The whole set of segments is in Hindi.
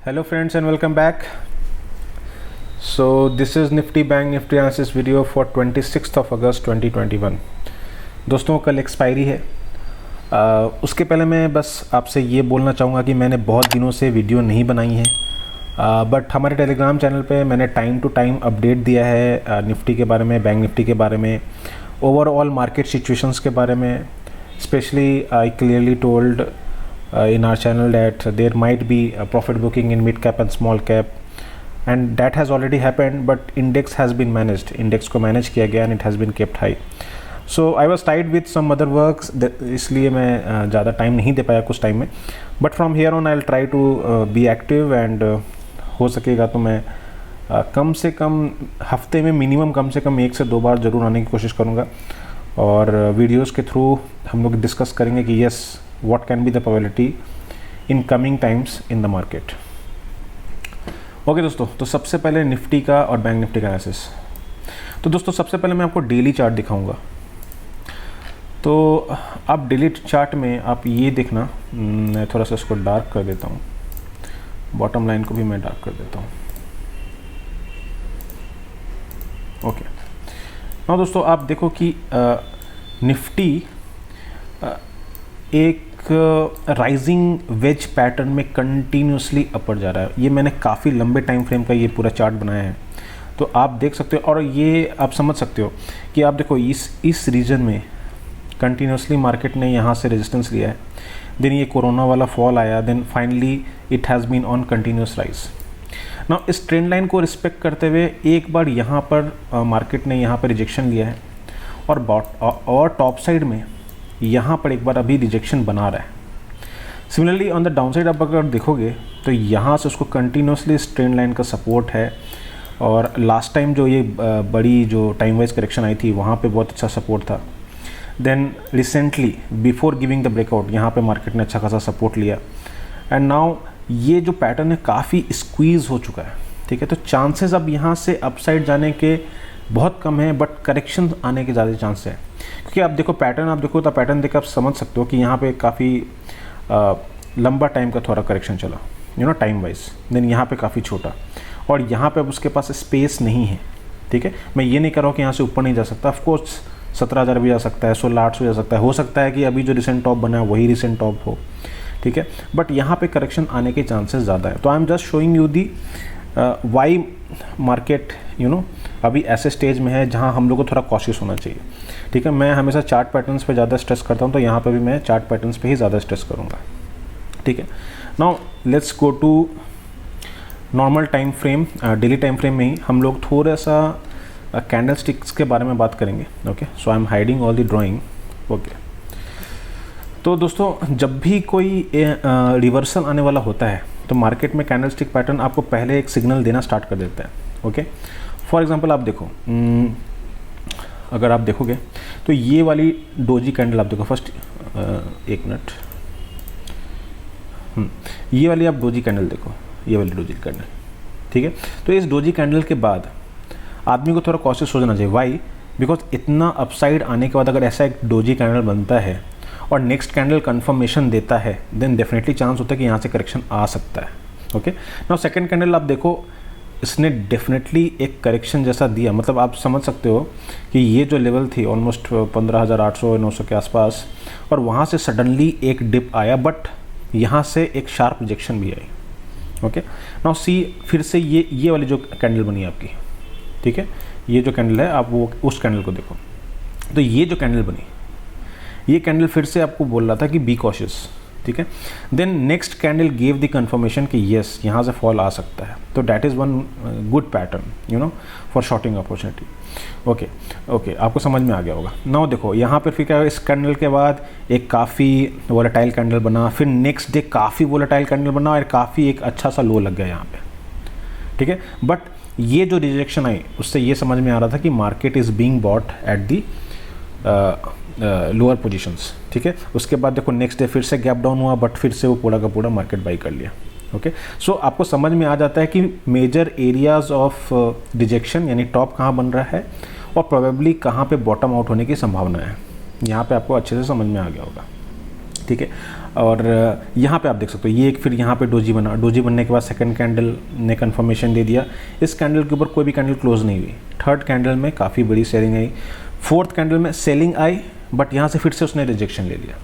Hello friends and welcome back. So this is Nifty Bank Nifty analysis video for 26th of August 2021. दोस्तों कल एक्सपायरी है। उसके पहले मैं बस आपसे ये बोलना चाहूँगा कि मैंने बहुत दिनों से वीडियो नहीं बनाई है, बट हमारे टेलीग्राम चैनल पे मैंने टाइम टू टाइम अपडेट दिया है निफ्टी के बारे में, बैंक निफ्टी के बारे में, ओवरऑल मार्केट सिचुएशंस के बारे में। Specially I clearly told in our channel that there might be a profit booking in mid cap and small cap, and that has already happened, but index has been managed. Index को manage किया गया and it has been kept high. So I was tied with some other works, इसलिए मैं ज़्यादा टाइम नहीं दे पाया कुछ टाइम में, but from here on I'll try to be active and हो सकेगा तो मैं कम से कम हफ्ते में मिनिमम कम से कम 1 से 2 बार ज़रूर आने की कोशिश करूँगा, और वीडियोज़ के थ्रू हम लोग डिस्कस करेंगे कि yes, what can be the probability in coming times in the market. Okay दोस्तों, तो सबसे पहले निफ्टी का और बैंक निफ्टी का एनालिसिस। तो दोस्तों सबसे पहले मैं आपको डेली चार्ट दिखाऊंगा। तो आप डेली चार्ट में आप ये देखना, मैं थोड़ा सा इसको डार्क कर देता हूँ, बॉटम लाइन को भी मैं डार्क कर देता हूँ। ओके, now दोस्तों आप देखो कि निफ्टी एक राइजिंग वेज पैटर्न में कंटिन्यूसली अपर जा रहा है। ये मैंने काफ़ी लंबे टाइम फ्रेम का ये पूरा चार्ट बनाया है, तो आप देख सकते हो, और ये आप समझ सकते हो कि आप देखो इस रीजन में कंटिन्यूसली मार्केट ने यहाँ से रेजिस्टेंस लिया है, देन ये कोरोना वाला फॉल आया, then finally it has been on continuous rise. ना इस ट्रेंड लाइन को रिस्पेक्ट करते हुए एक बार यहाँ पर मार्केट ने यहाँ पर रिजेक्शन लिया है, और टॉप साइड में यहाँ पर एक बार अभी रिजेक्शन बना रहा है। Similarly on the down side आप अगर देखोगे तो यहाँ से उसको कंटिन्यूसली इस ट्रेंड लाइन का सपोर्ट है, और लास्ट टाइम जो ये बड़ी जो टाइम वाइज करेक्शन आई थी वहाँ पे बहुत अच्छा सपोर्ट था। Then recently before giving the breakout यहाँ पे मार्केट ने अच्छा खासा सपोर्ट लिया, एंड नाउ ये जो पैटर्न है काफ़ी स्क्वीज़ हो चुका है। ठीक है, तो चांसेस अब यहाँ से अपसाइड जाने के बहुत कम है, बट करेक्शन आने के ज़्यादा चांस है, क्योंकि आप देखो पैटर्न, आप देखो तो पैटर्न देख आप समझ सकते हो कि यहाँ पे काफ़ी लंबा टाइम का थोड़ा करेक्शन चला, टाइम वाइज, देन यहाँ पे काफ़ी छोटा, और यहाँ पे अब उसके पास स्पेस नहीं है। ठीक है, मैं ये नहीं कर रहा हूँ कि यहाँ से ऊपर नहीं जा सकता, ऑफकोर्स 17,000 भी जा सकता है, 16,800 जा सकता है, हो सकता है कि अभी जो रिसेंट टॉप बना है वही रिसेंट टॉप हो। ठीक है, बट यहाँ पे करेक्शन आने के चांसेस ज़्यादा है। तो I am just showing you the why market अभी ऐसे स्टेज में है जहां हम लोग को थोड़ा कॉशियस होना चाहिए। ठीक है, मैं हमेशा चार्ट पैटर्न्स पे ज़्यादा स्ट्रेस करता हूं, तो यहाँ पे भी मैं चार्ट पैटर्न्स पे ही ज़्यादा स्ट्रेस करूँगा। ठीक है, now let's go to normal time frame. Daily time frame में ही हम लोग थोड़ा सा कैंडल स्टिक्स के बारे में बात करेंगे। Okay, so I am hiding all the drawing. Okay, तो दोस्तों जब भी कोई रिवर्सल आने वाला होता है तो मार्केट में कैंडल स्टिक पैटर्न आपको पहले एक सिग्नल देना स्टार्ट कर देता है। ओके, फॉर एग्जांपल आप देखो, अगर आप देखोगे तो ये वाली डोजी कैंडल आप देखो, फर्स्ट एक मिनट, ये वाली आप डोजी कैंडल देखो, ये वाली डोजी कैंडल। ठीक है, तो इस डोजी कैंडल के बाद आदमी को थोड़ा कॉशियस हो जाना चाहिए। वाई? बिकॉज इतना अपसाइड आने के बाद अगर ऐसा एक डोजी कैंडल बनता है और नेक्स्ट कैंडल कंफर्मेशन देता है, देन डेफिनेटली चांस होता है कि यहाँ से करेक्शन आ सकता है। ओके, नाउ सेकंड कैंडल आप देखो, इसने डेफिनेटली एक करेक्शन जैसा दिया, मतलब आप समझ सकते हो कि ये जो लेवल थी ऑलमोस्ट 15,800-900 के आसपास, और वहाँ से सडनली एक डिप आया, बट यहाँ से एक शार्प रिजेक्शन भी आई। ओके, नाउ सी, फिर से ये वाली जो कैंडल बनी आपकी, ठीक है, ये जो कैंडल है आप वो उस कैंडल को देखो, तो ये जो कैंडल बनी, ये कैंडल फिर से आपको बोल रहा था कि बी कॉशियस। ठीक है, then next candle give the confirmation कि यस यहाँ से फॉल आ सकता है, तो that is one good pattern for shorting opportunity. Okay, आपको समझ में आ गया होगा। नाउ देखो यहाँ पर फिर क्या है, इस कैंडल के बाद एक काफ़ी वोलेटाइल कैंडल बना, फिर नेक्स्ट डे काफ़ी वोलेटाइल कैंडल बना, और काफ़ी एक अच्छा सा लो लग गया यहाँ पे। ठीक है, बट ये जो रिजेक्शन आई उससे ये समझ में आ रहा था कि market is being bought at the lower positions. ठीक है, उसके बाद देखो नेक्स्ट डे फिर से गैप डाउन हुआ, बट फिर से वो पूरा का पूरा मार्केट बाई कर लिया। ओके, सो आपको समझ में आ जाता है कि मेजर एरियाज ऑफ रिजेक्शन यानी टॉप कहाँ बन रहा है, और प्रोबेबली कहाँ पे बॉटम आउट होने की संभावना है। यहाँ पे आपको अच्छे से समझ में आ गया होगा। ठीक है, और यहाँ पे आप देख सकते हो ये एक फिर यहाँ पे डोजी बना, डोजी बनने के बाद सेकंड कैंडल ने कंफर्मेशन दे दिया, इस कैंडल के ऊपर कोई भी कैंडल क्लोज नहीं हुई, थर्ड कैंडल में काफ़ी बड़ी सेलिंग आई, फोर्थ कैंडल में सेलिंग आई बट यहाँ से फिर से उसने रिजेक्शन ले लिया।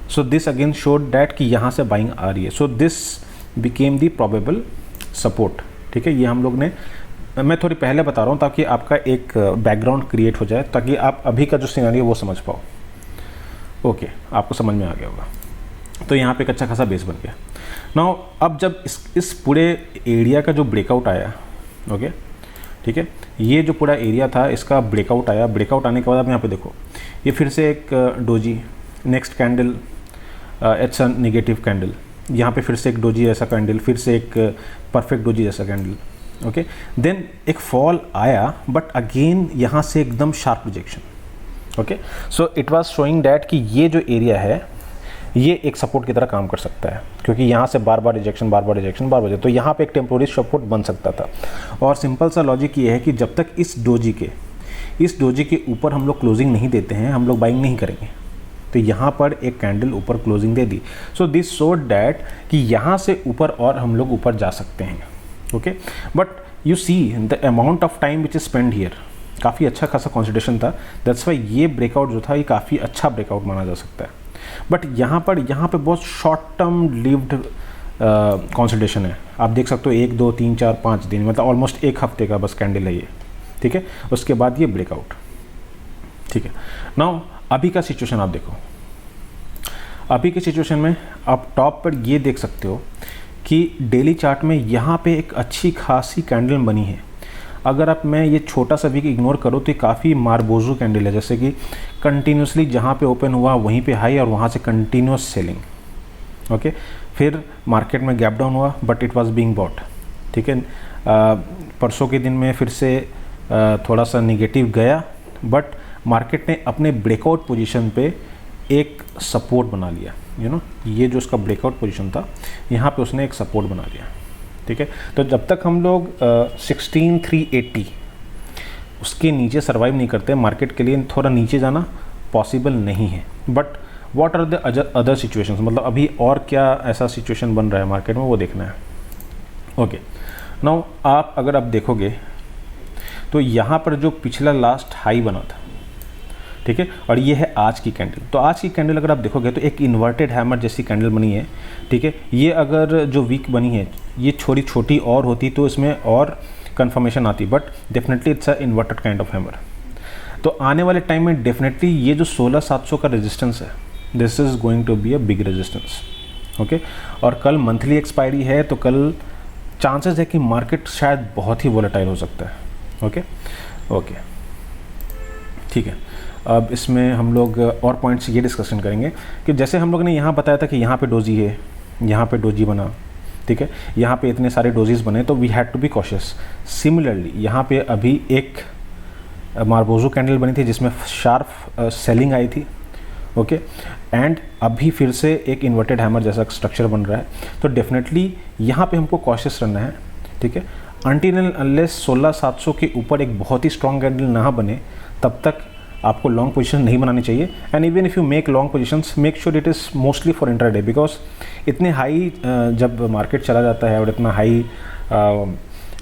So this again showed that कि यहाँ से बाइंग आ रही है। So this became the probable support. ठीक है, ये हम लोग ने, मैं थोड़ी पहले बता रहा हूँ ताकि आपका एक बैकग्राउंड क्रिएट हो जाए, ताकि आप अभी का जो सिनेरियो वो समझ पाओ। ओके, आपको समझ में आ गया होगा। तो यहाँ पे एक अच्छा खासा बेस बन गया। नाउ अब जब इस पूरे एरिया का जो ब्रेकआउट आया, ओके ठीक है, ये जो पूरा एरिया था इसका ब्रेकआउट आया, ब्रेकआउट आने के बाद आप यहाँ पे देखो ये फिर से एक doji, next candle it's a negative candle, यहाँ पे फिर से एक डोजी जैसा कैंडल, फिर से एक परफेक्ट डोजी जैसा कैंडल, ओके देन एक फॉल आया बट अगेन यहाँ से एकदम sharp rejection. Okay, so it was showing that कि ये जो एरिया है ये एक सपोर्ट की तरह काम कर सकता है, क्योंकि यहाँ से बार बार रिजेक्शन बार बार रिजेक्शन बार बार, तो यहाँ पे एक टेम्पोररी सपोर्ट बन सकता था। और सिंपल सा लॉजिक ये है कि जब तक इस डोजी के ऊपर हम लोग क्लोजिंग नहीं देते हैं हम लोग बाइंग नहीं करेंगे। तो यहाँ पर एक कैंडल ऊपर closing they the, so this showed that कि यहाँ से ऊपर और हम लोग ऊपर जा सकते हैं। Okay, but you see the amount of time which is spend here, काफ़ी अच्छा खासा कॉन्सेंट्रेशन था, दैट्स वाई ये ब्रेकआउट जो था ये काफ़ी अच्छा ब्रेकआउट माना जा सकता है। बट यहाँ पे बहुत शॉर्ट टर्म लिव्ड कॉन्सेंट्रेशन है, आप देख सकते हो 1 2 3 4 5 दिन, मतलब ऑलमोस्ट एक हफ्ते का बस कैंडल है ये। ठीक है, उसके बाद ये ब्रेकआउट। ठीक है, नाउ अभी का सिचुएशन आप देखो, अभी के सिचुएशन में आप टॉप पर ये देख सकते हो कि डेली चार्ट में यहाँ पे एक अच्छी खासी कैंडल बनी है। अगर आप मैं ये छोटा सा भी इग्नोर करो तो ये काफ़ी मार्बोजो कैंडल है, जैसे कि कंटिन्यूसली जहाँ पे ओपन हुआ वहीं पे हाई और वहाँ से कंटिन्यूस सेलिंग। ओके, फिर मार्केट में गैप डाउन हुआ but it was being bought. ठीक है, परसों के दिन में फिर से थोड़ा सा निगेटिव गया बट मार्केट ने अपने ब्रेकआउट पोजीशन पे एक सपोर्ट बना लिया। ये जो उसका ब्रेकआउट पोजीशन था यहाँ पे उसने एक सपोर्ट बना लिया। ठीक है, तो जब तक हम लोग 16,380 उसके नीचे सर्वाइव नहीं करते, मार्केट के लिए थोड़ा नीचे जाना पॉसिबल नहीं है। But what are the other situations, मतलब अभी और क्या ऐसा सिचुएशन बन रहा है मार्केट में वो देखना है। ओके, नाउ आप अगर आप देखोगे तो यहाँ पर जो पिछला लास्ट हाई बना था, ठीक है, और ये है आज की कैंडल, तो आज की कैंडल अगर आप देखोगे तो एक इन्वर्टेड हैमर जैसी कैंडल बनी है। ठीक है, ये अगर जो वीक बनी है ये थोड़ी छोटी और होती तो इसमें और कंफर्मेशन आती, but definitely it's a inverted kind of hammer. तो आने वाले टाइम में डेफिनेटली ये जो 16,700 का रेजिस्टेंस है, this is going to be a big resistance. Okay, और कल मंथली एक्सपायरी है तो कल चांसेस है कि मार्केट शायद बहुत ही वोलेटाइल हो सकता है। ओके, ठीक है, अब इसमें हम लोग और पॉइंट्स ये डिस्कशन करेंगे कि जैसे हम लोग ने यहाँ बताया था कि यहाँ पे डोजी है, यहाँ पे डोजी बना, ठीक है, यहाँ पे इतने सारे डोजीज बने तो we had to be cautious. Similarly यहाँ पे अभी एक मार्बोजो कैंडल बनी थी जिसमें शार्प सेलिंग आई थी। ओके, एंड अभी फिर से एक इन्वर्टेड हैमर जैसा स्ट्रक्चर बन रहा है, तो डेफिनेटली यहाँ पे हमको कॉशियस रहना है। ठीक है, अनटिल एंड अनलेस 16,700 के ऊपर एक बहुत ही स्ट्रॉन्ग कैंडल ना बने तब तक आपको लॉन्ग पोजीशन नहीं बनानी चाहिए। And even if you make long positions, make sure it is mostly for intraday, because इतने हाई जब मार्केट चला जाता है और इतना हाई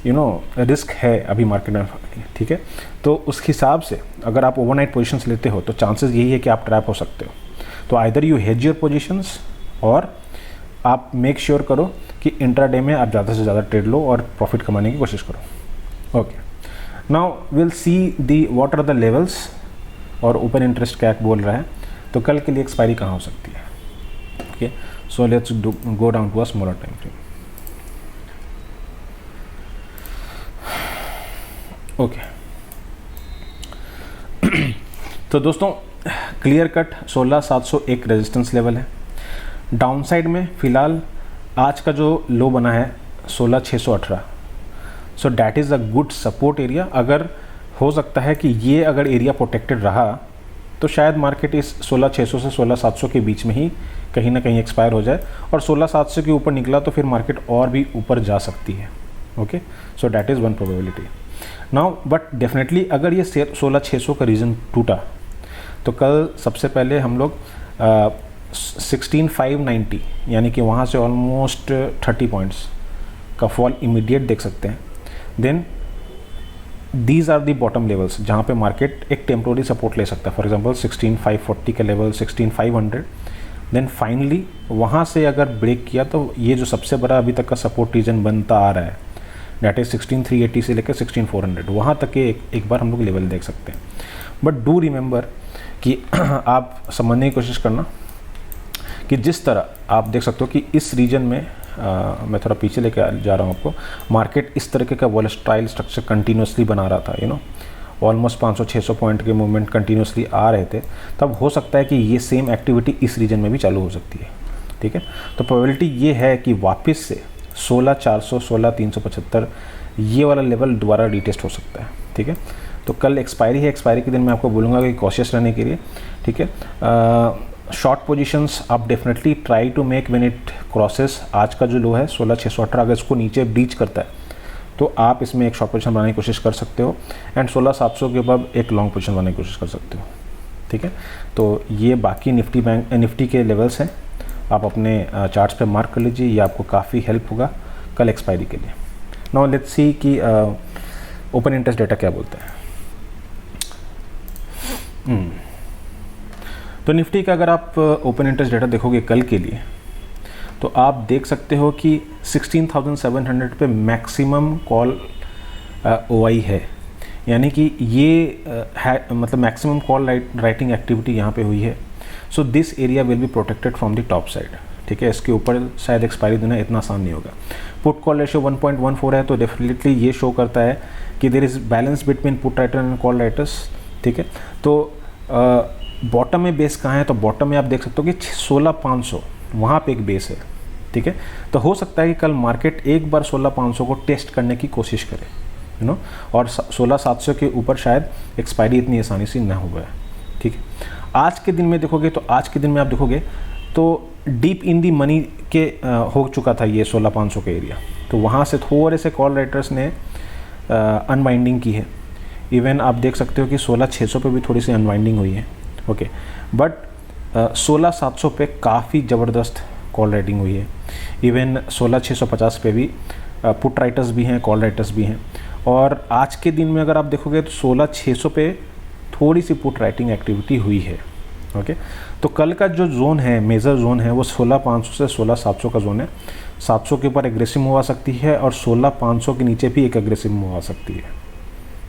रिस्क है अभी मार्केट में, ठीक है, तो उस हिसाब से अगर आप ओवरनाइट पोजीशंस लेते हो तो चांसेस यही है कि आप ट्रैप हो सकते हो। तो either you hedge your positions और आप मेक श्योर करो कि इंट्राडे में आप ज़्यादा से ज़्यादा ट्रेड लो और प्रॉफिट कमाने की कोशिश करो। Okay, now will see the what are the levels और ओपन इंटरेस्ट क्या बोल रहा है, तो कल के लिए एक्सपायरी कहाँ हो सकती है। Okay, so let's go down to a smaller time frame. Okay, तो दोस्तों क्लियर कट 16,700 एक रेजिस्टेंस लेवल है। डाउनसाइड में फिलहाल आज का जो लो बना है 16,618, so that is a good support area. अगर हो सकता है कि ये अगर एरिया प्रोटेक्टेड रहा तो शायद मार्केट इस 16,600 से 16,700 के बीच में ही कहीं ना कहीं एक्सपायर हो जाए, और 16,700 के ऊपर निकला तो फिर मार्केट और भी ऊपर जा सकती है। Okay, so that is one probability now, but definitely अगर ये 16,600 का रीजन टूटा तो कल सबसे पहले हम लोग 16,590 यानी कि वहाँ से ऑलमोस्ट 30 पॉइंट्स का फॉल इमीडिएट देख सकते हैं। Then these are the bottom levels जहाँ पे मार्केट एक टेम्प्रोरी सपोर्ट ले सकता है, फॉर एग्जांपल 16,540 का लेवल, 16,500। देन फाइनली वहाँ से अगर ब्रेक किया तो ये जो सबसे बड़ा अभी तक का सपोर्ट रीजन बनता आ रहा है, डेट इज 16,380 से लेकर 16,400, वहाँ तक के एक बार हम लोग लेवल देख सकते हैं। बट डू रिमेंबर कि आप समझने की कोशिश करना कि जिस तरह आप देख सकते हो कि इस रीजन में मैं थोड़ा पीछे लेके जा रहा हूँ आपको, मार्केट इस तरीके का वोलेटाइल स्ट्रक्चर कंटिन्यूसली बना रहा था, ऑलमोस्ट 500-600 पॉइंट के मूवमेंट कंटिन्यूसली आ रहे थे, तब हो सकता है कि ये सेम एक्टिविटी इस रीजन में भी चालू हो सकती है। ठीक है, तो प्रोबेबिलिटी ये है कि वापस से 16,400, 16,375 ये वाला लेवल दोबारा रीटेस्ट हो सकता है। ठीक है, तो कल एक्सपायरी है, एक्सपायरी के दिन मैं आपको बोलूँगा कि कॉशियस रहने के लिए। ठीक है, शॉर्ट पोजीशंस आप definitely try to make when it crosses आज का जो लो है 16,618, अगर इसको नीचे ब्रीच करता है तो आप इसमें एक शॉर्ट पोजीशन बनाने की कोशिश कर सकते हो, एंड 16,700 के बाद एक लॉन्ग पोजीशन बनाने की कोशिश कर सकते हो। ठीक है, तो ये बाकी निफ्टी के लेवल्स हैं, आप अपने चार्ट्स पे मार्क कर लीजिए, ये आपको काफ़ी हेल्प होगा कल एक्सपायरी के लिए। नाउ लेट्स सी कि ओपन इंटरेस्ट डेटा क्या बोलता है। तो निफ्टी का अगर आप ओपन इंटरेस्ट डेटा देखोगे कल के लिए, तो आप देख सकते हो कि 16,700 पे मैक्सिमम कॉल ओआई है, यानी कि ये मतलब मैक्सिमम कॉल राइटिंग एक्टिविटी यहाँ पे हुई है। So this area will be protected from the top side. ठीक है, इसके ऊपर शायद एक्सपायरी देना इतना आसान नहीं होगा। पुट कॉल रेशियो 1.14 है, तो डेफिनेटली ये शो करता है कि there is balance between put writer and call writers. ठीक है, तो बॉटम में बेस कहाँ है, तो बॉटम में आप देख सकते हो कि 16,500 वहाँ पे एक बेस है। ठीक है, तो हो सकता है कि कल मार्केट एक बार 16,500 को टेस्ट करने की कोशिश करे, और 16,700 के ऊपर शायद एक्सपायरी इतनी आसानी से ना हुआ है। ठीक है, आज के दिन में देखोगे तो आज के दिन में आप देखोगे तो डीप इन दी मनी के हो चुका था ये 16,500 का एरिया, तो वहाँ से थोड़े से कॉल राइटर्स ने अनवाइंडिंग की है। इवन आप देख सकते हो कि 16,600 पे भी थोड़ी सी अनवाइंडिंग हुई है। ओके, बट 16,700 पे काफ़ी ज़बरदस्त कॉल राइटिंग हुई है। इवन 16,650 पे भी पुट राइटर्स भी हैं, कॉल राइटर्स भी हैं, और आज के दिन में अगर आप देखोगे तो 16,600 पे थोड़ी सी पुट राइटिंग एक्टिविटी हुई है। ओके, तो कल का जो जोन है, मेजर जोन है, वो 16,500 से 16,700 का जोन है। 700 के ऊपर एग्रेसिव मूव आ सकती है और 16,500 के नीचे भी एक एग्रेसिव मूव आ सकती है।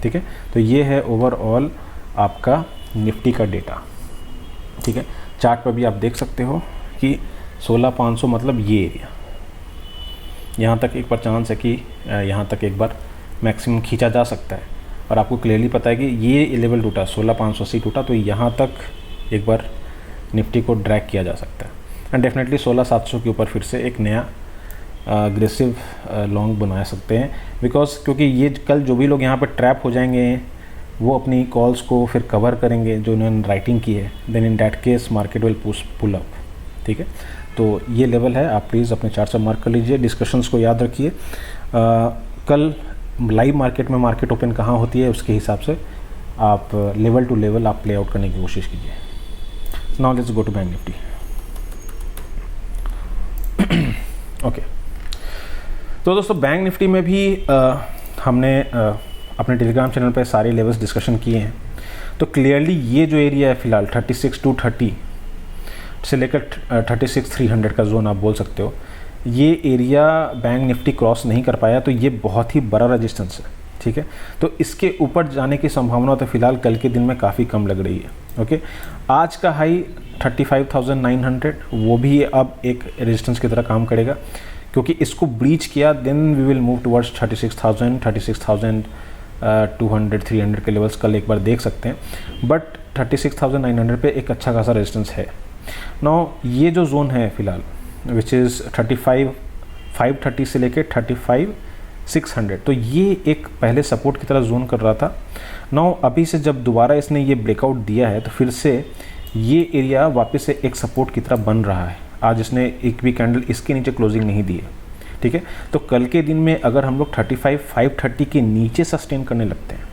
ठीक है, तो ये है ओवरऑल आपका निफ्टी का डेटा। ठीक है, चार्ट पर भी आप देख सकते हो कि 16,500 मतलब ये एरिया, यहाँ तक एक बार चांस है कि यहाँ तक एक बार मैक्सिमम खींचा जा सकता है, और आपको क्लियरली पता है कि ये लेवल टूटा 16,500 से टूटा, तो यहाँ तक एक बार निफ्टी को ड्रैग किया जा सकता है, एंड डेफिनेटली 16,700 के ऊपर फिर से एक नया अग्रेसिव लॉन्ग बना सकते हैं, बिकॉज क्योंकि ये कल जो भी लोग यहाँ पर ट्रैप हो जाएंगे वो अपनी कॉल्स को फिर कवर करेंगे जो उन्होंने राइटिंग की है, then in that case market will pull up. ठीक है, तो ये लेवल है, आप प्लीज़ अपने चार्ट से मार्क कर लीजिए। डिस्कशंस को याद रखिए, कल लाइव मार्केट में मार्केट ओपन कहाँ होती है उसके हिसाब से आप लेवल टू लेवल आप प्ले आउट करने की कोशिश कीजिए। Now let's go to Bank Nifty. Okay, तो दोस्तों बैंक निफ्टी में भी हमने अपने टेलीग्राम चैनल पे सारे लेवल्स डिस्कशन किए हैं। तो क्लियरली ये जो एरिया है फ़िलहाल 36,230 से लेकर 36,300 का जोन आप बोल सकते हो, ये एरिया बैंक निफ्टी क्रॉस नहीं कर पाया, तो ये बहुत ही बड़ा रेजिस्टेंस है। ठीक है, तो इसके ऊपर जाने की संभावना तो फिलहाल कल के दिन में काफ़ी कम लग रही है। ओके, आज का हाई 35,900 वो भी अब एक रेजिस्टेंस की तरह काम करेगा, क्योंकि इसको ब्रीच किया then we will move towards 36,000, 36,200, 300 के लेवल्स कल एक बार देख सकते हैं, बट 36,900 पे एक अच्छा खासा रेजिस्टेंस है। नाउ ये जो जोन है फिलहाल विच इज़ 35,530 से लेके 35,600, तो ये एक पहले सपोर्ट की तरह जोन कर रहा था। नाउ अभी से जब दोबारा इसने ये ब्रेकआउट दिया है तो फिर से ये एरिया वापस से एक सपोर्ट की तरह बन रहा है। आज इसने एक भी कैंडल इसके नीचे क्लोजिंग नहीं दी है। ठीक है, तो कल के दिन में अगर हम लोग 35,530 के नीचे सस्टेन करने लगते हैं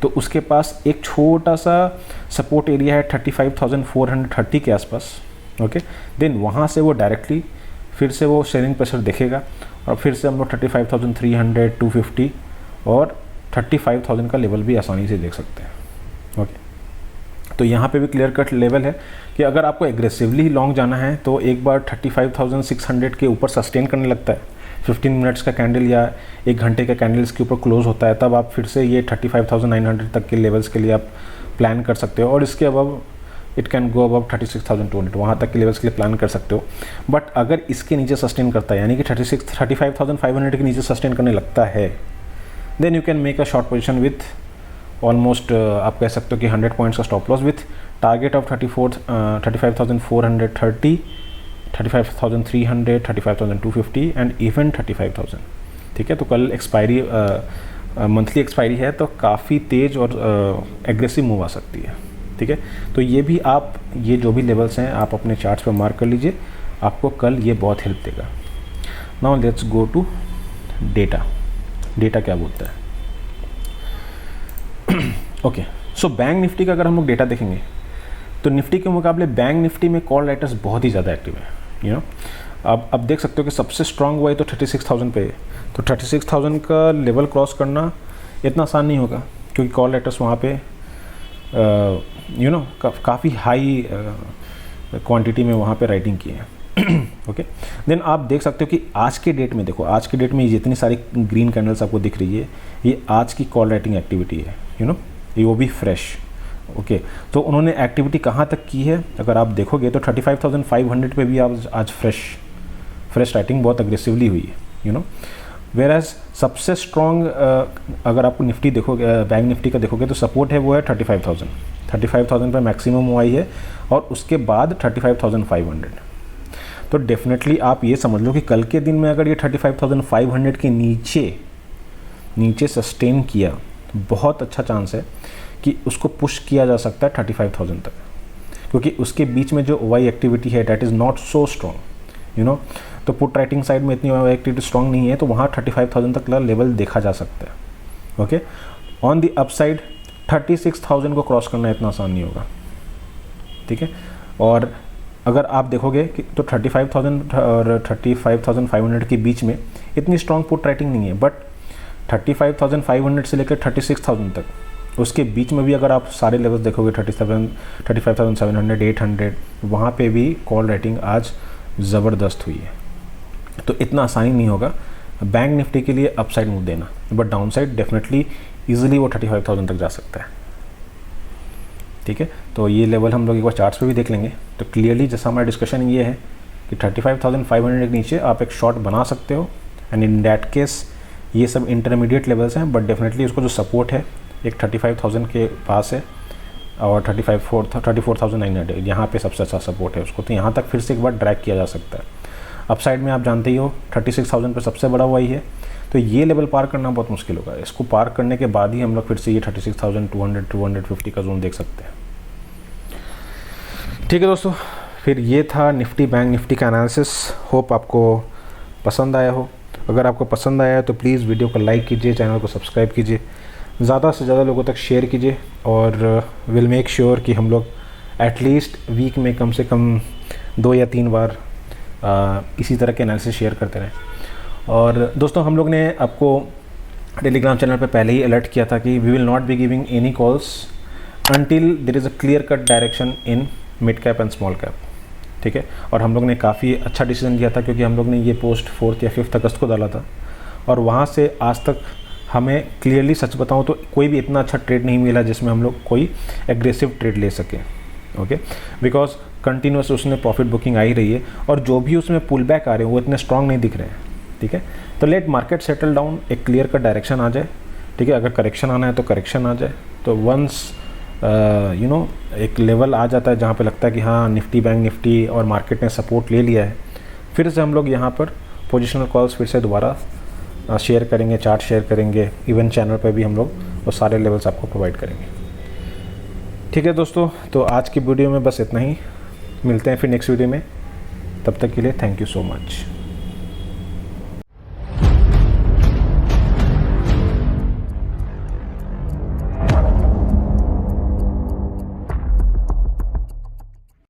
तो उसके पास एक छोटा सा सपोर्ट एरिया है 35,430 के आसपास। ओके, देन वहाँ से वो डायरेक्टली फिर से वो सेलिंग प्रेशर देखेगा और फिर से हम लोग 35,300, 250 और 35,000 का लेवल भी आसानी से देख सकते हैं। ओके, तो यहाँ पे भी क्लियर कट लेवल है कि अगर आपको एग्रेसिवली लॉन्ग जाना है तो एक बार 35,600 के ऊपर सस्टेन करने लगता है, 15 मिनट्स का कैंडल या 1 घंटे का कैंडल इसके ऊपर क्लोज होता है, तब आप फिर से ये 35,900 तक के लेवल्स के लिए आप प्लान कर सकते हो। और इसके above it can go above 36,200, वहाँ तक के लेवल्स के लिए प्लान कर सकते हो। बट अगर इसके नीचे सस्टेन करता है, यानी कि 35,500 के नीचे सस्टेन करने लगता है, then you can make a short position with almost आप कह सकते हो कि 100 पॉइंट्स का stop loss with target of 35,430, 35,300, 35,250 and even 35,000। ठीक है, तो कल एक्सपायरी मंथली एक्सपायरी है तो काफ़ी तेज़ और एग्रेसिव मूव आ सकती है। ठीक है, तो ये भी आप ये जो भी लेवल्स हैं आप अपने चार्ट्स पे मार्क कर लीजिए, आपको कल ये बहुत हेल्प देगा। Now let's go to data. Data क्या बोलता है? ओके, सो बैंक निफ्टी का अगर हम लोग डेटा देखेंगे तो निफ्टी के मुकाबले बैंक निफ्टी में कॉल राइटर्स बहुत ही ज़्यादा एक्टिव है। यू नो, अब देख सकते हो कि सबसे स्ट्रांग हुआ है तो 36,000 पे, तो 36,000 का लेवल क्रॉस करना इतना आसान नहीं होगा क्योंकि कॉल राइटर्स वहाँ पे यू नो काफ़ी हाई क्वांटिटी में वहाँ पे राइटिंग की है। ओके, देन आप देख सकते हो कि आज के डेट में देखो, आज के डेट में जितनी सारी ग्रीन कैंडल्स आपको दिख रही है ये आज की कॉल राइटिंग एक्टिविटी है। यू नो, ये वो भी फ्रेश। ओके, तो उन्होंने एक्टिविटी कहाँ तक की है अगर आप देखोगे तो 35,500 पे भी आज फ्रेश राइटिंग बहुत अग्रेसिवली हुई है। यू नो, वेयर एज सबसे स्ट्रॉन्ग अगर आपको निफ्टी देखोगे, बैंक निफ्टी का देखोगे तो सपोर्ट है वो है 35,000 पे मैक्सिमम हुआ है और उसके बाद 35,500। तो डेफिनेटली आप ये समझ लो कि कल के दिन में अगर ये 35,500 के नीचे सस्टेन किया, बहुत अच्छा चांस है कि उसको पुश किया जा सकता है 35,000 तक, क्योंकि उसके बीच में जो ओवाई एक्टिविटी है that is not so strong. You know, तो पुट राइटिंग साइड में इतनी ओवाई एक्टिविटी स्ट्रॉन्ग नहीं है, तो वहाँ 35,000 तक का लेवल देखा जा सकता है। ओके, ऑन द अपसाइड 36,000 को क्रॉस करना इतना आसान नहीं होगा। ठीक है, और अगर आप देखोगे कि तो 35,000 और 35,500 के बीच में इतनी स्ट्रॉन्ग पुट राइटिंग नहीं है, बट 35,500 से लेकर 36,000 तक उसके बीच में भी अगर आप सारे लेवल्स देखोगे 35,700, 800, वहाँ पे भी कॉल राइटिंग आज ज़बरदस्त हुई है। तो इतना आसानी नहीं होगा बैंक निफ्टी के लिए अपसाइड मूव देना, but down side definitely easily वो 35,000 तक जा सकता है। ठीक है, तो ये लेवल हम लोग एक बार चार्ट्स पे भी देख लेंगे। तो क्लियरली जैसा हमारा डिस्कशन ये है कि 35,500 के नीचे आप एक शॉट बना सकते हो, एंड इन दैट केस ये सब इंटरमीडिएट लेवल्स हैं, बट डेफिनेटली उसको जो सपोर्ट है एक 35,000 के पास है और 34,900 यहाँ पे सबसे अच्छा सपोर्ट है उसको, तो यहाँ तक फिर से एक बार ड्रैग किया जा सकता है। अपसाइड में आप जानते ही हो 36,000 पर सबसे बड़ा हुआ ही है, तो ये लेवल पार करना बहुत मुश्किल होगा। इसको पार करने के बाद ही हम लोग फिर से ये 36,200, 250 का जोन देख सकते हैं। ठीक है दोस्तों, फिर ये था निफ्टी बैंक निफ्टी का एनालिसिस। होप आपको पसंद आया हो। अगर आपको पसंद आया है तो प्लीज़ वीडियो को लाइक कीजिए, चैनल को सब्सक्राइब कीजिए, ज़्यादा से ज़्यादा लोगों तक शेयर कीजिए, और विल मेक श्योर कि हम लोग एटलीस्ट वीक में कम से कम 2 या 3 बार इसी तरह के एनालिसिस शेयर करते रहें। और दोस्तों, हम लोग ने आपको टेलीग्राम चैनल पे पहले ही अलर्ट किया था कि we will not be giving any calls until there is a clear cut direction in mid cap and small cap. ठीक है, और हम लोग ने काफ़ी अच्छा डिसीजन लिया था क्योंकि हम लोग ने ये पोस्ट 4 या 5 अगस्त को डाला था, और वहाँ से आज तक हमें क्लियरली सच बताऊँ तो कोई भी इतना अच्छा ट्रेड नहीं मिला जिसमें हम लोग कोई एग्रेसिव ट्रेड ले सकें। ओके, बिकॉज कंटिन्यूस उसमें प्रॉफिट बुकिंग आ ही रही है, और जो भी उसमें पुल बैक आ रहे हैं वो इतने स्ट्रांग नहीं दिख रहे हैं। ठीक है, तो लेट मार्केट सेटल डाउन, एक क्लियर कट डायरेक्शन आ जाए। ठीक है, अगर करेक्शन आना है तो करेक्शन आ जाए, तो वंस यू नो एक लेवल आ जाता है जहाँ पे लगता है कि हाँ निफ्टी बैंक निफ्टी और मार्केट ने सपोर्ट ले लिया है, फिर से हम लोग यहाँ पर पोजिशनल कॉल्स फिर से दोबारा शेयर करेंगे, चार्ट शेयर करेंगे, इवन चैनल पे भी हम लोग वो सारे लेवल्स आपको प्रोवाइड करेंगे। ठीक है दोस्तों, तो आज की वीडियो में बस इतना ही, मिलते हैं फिर नेक्स्ट वीडियो में, तब तक के लिए थैंक यू सो मच।